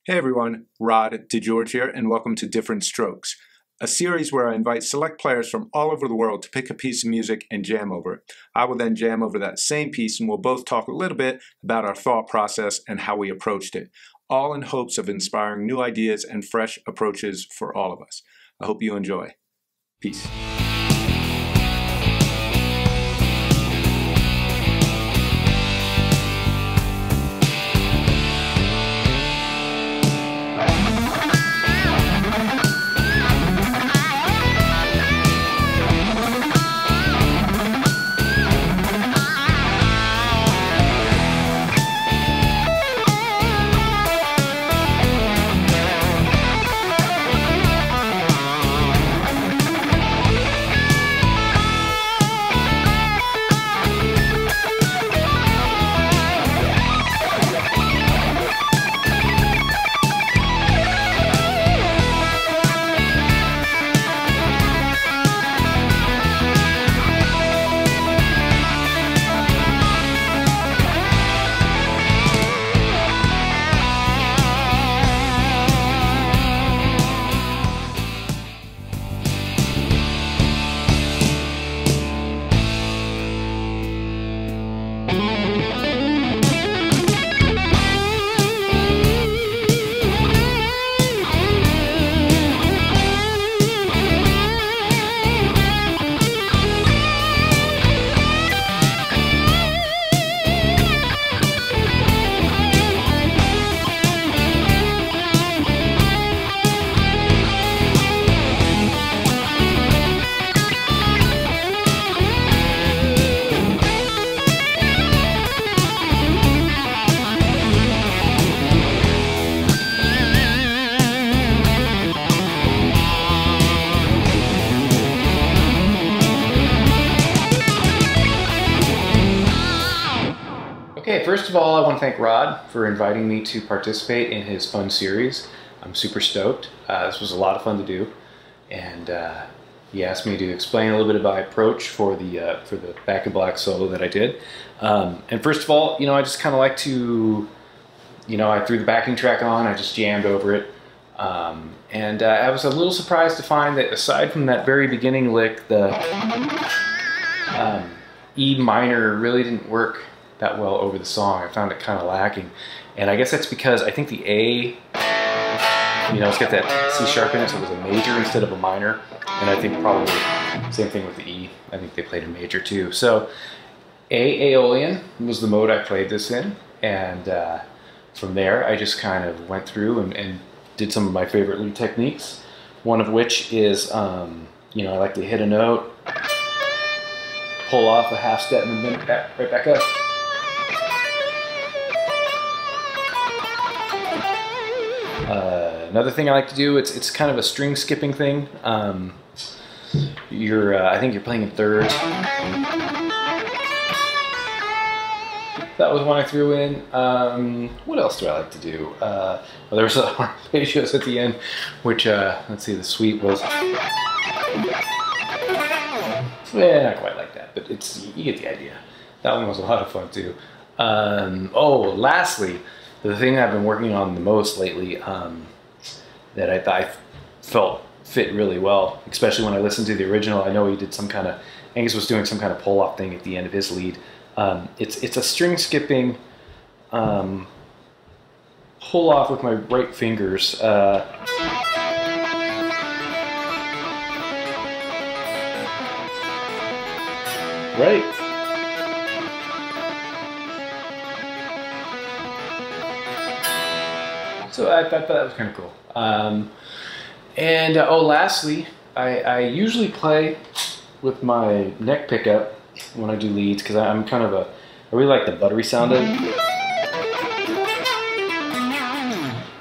Hey everyone, Rod DeGeorge here, and welcome to Different Strokes, a series where I invite select players from all over the world to pick a piece of music and jam over it. I will then jam over that same piece, and we'll both talk a little bit about our thought process and how we approached it, all in hopes of inspiring new ideas and fresh approaches for all of us. I hope you enjoy. Peace. Okay, first of all, I want to thank Rod for inviting me to participate in his fun series. I'm super stoked. This was a lot of fun to do, and he asked me to explain a little bit about my approach for the Back in Black solo that I did. And first of all, I just kind of like to, I threw the backing track on, I just jammed over it, and I was a little surprised to find that aside from that very beginning lick, the E minor really didn't work that well over the song. I found it kind of lacking, and I guess that's because I think the A, it's got that C sharp in it, so it was a major instead of a minor, and I think probably same thing with the E. I think they played a major too. So A Aeolian was the mode I played this in, and from there I just kind of went through and did some of my favorite lead techniques, one of which is I like to hit a note, pull off a half step, and then right back up. Another thing I like to do, it's kind of a string skipping thing. I think you're playing in thirds. That was one I threw in. What else do I like to do? Well, there was arpeggios at the end, which, let's see, the suite was, not quite like that, but you get the idea. That one was a lot of fun too. Lastly, the thing I've been working on the most lately, that I felt fit really well, especially when I listened to the original. I know he did Angus was doing some kind of pull-off thing at the end of his lead. It's a string skipping pull-off with my right fingers. Right. So I thought that was kind of cool. Lastly, I usually play with my neck pickup when I do leads, because I really like the buttery sound of it.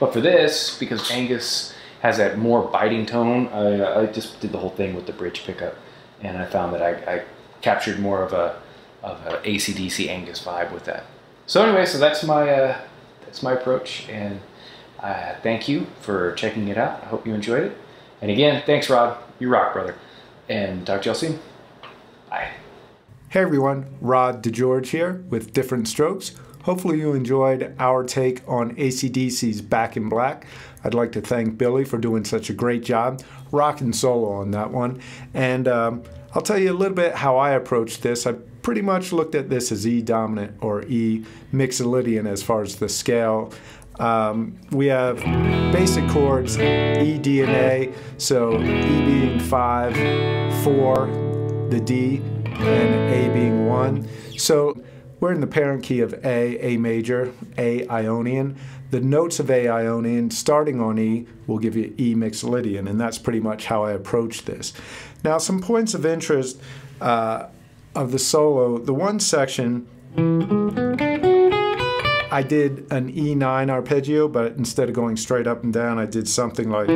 But for this, because Angus has that more biting tone, I just did the whole thing with the bridge pickup, and I found that I captured more of a AC/DC Angus vibe with that. So anyway, so that's my approach, and thank you for checking it out. I hope you enjoyed it. And again, thanks, Rod. You rock, brother. And talk to y'all soon. Bye. Hey everyone, Rod DeGeorge here with Different Strokes. Hopefully you enjoyed our take on AC/DC's Back in Black. I'd like to thank Billy for doing such a great job, rocking solo on that one. And I'll tell you a little bit how I approached this. I pretty much looked at this as E dominant or E mixolydian as far as the scale. We have basic chords, E, D, and A. So E being 5, 4, the D, and A being 1. So we're in the parent key of A major, A Ionian. The notes of A Ionian starting on E will give you E mixolydian, and that's pretty much how I approach this. Now, some points of interest of the solo. The one section, I did an E9 arpeggio, but instead of going straight up and down, I did something like...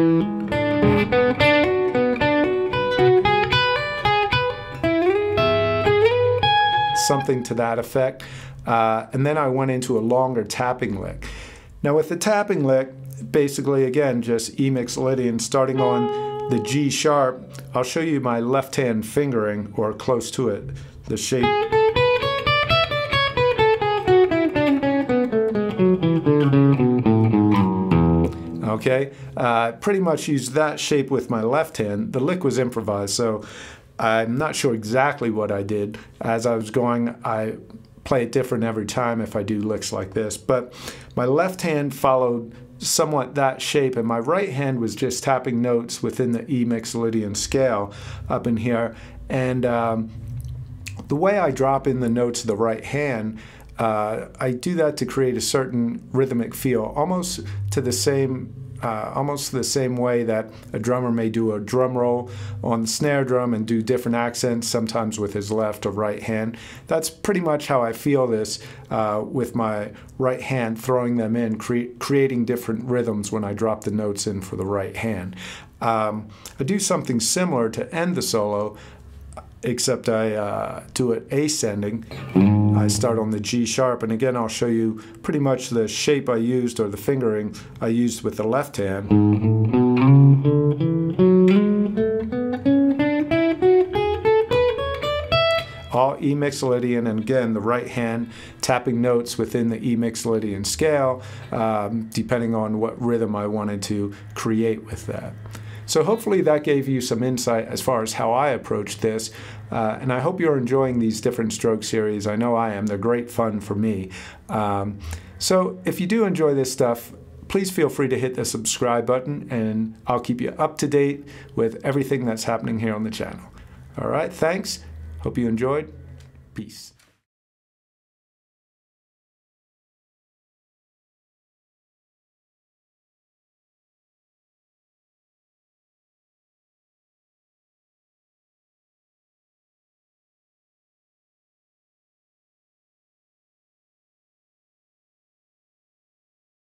something to that effect. And then I went into a longer tapping lick. Now with the tapping lick, basically again, just E mixolydian starting on the G sharp. I'll show you my left hand fingering, or close to it, the shape. Okay, pretty much used that shape with my left hand. The lick was improvised, so I'm not sure exactly what I did. As I was going, I play it different every time if I do licks like this. But my left hand followed somewhat that shape, and my right hand was just tapping notes within the E mixolydian scale up in here. And the way I drop in the notes of the right hand, I do that to create a certain rhythmic feel, almost the same way that a drummer may do a drum roll on the snare drum and do different accents, sometimes with his left or right hand. That's pretty much how I feel this with my right hand, throwing them in, creating different rhythms when I drop the notes in for the right hand. I do something similar to end the solo, except I do it ascending. I start on the G sharp, and again I'll show you pretty much the shape I used, or the fingering I used with the left hand. All E mixolydian, and again the right hand tapping notes within the E mixolydian scale, depending on what rhythm I wanted to create with that. So hopefully that gave you some insight as far as how I approach this, and I hope you're enjoying these Different Stroke series. I know I am. They're great fun for me. So if you do enjoy this stuff, please feel free to hit the subscribe button, and I'll keep you up to date with everything that's happening here on the channel. All right, thanks. Hope you enjoyed. Peace.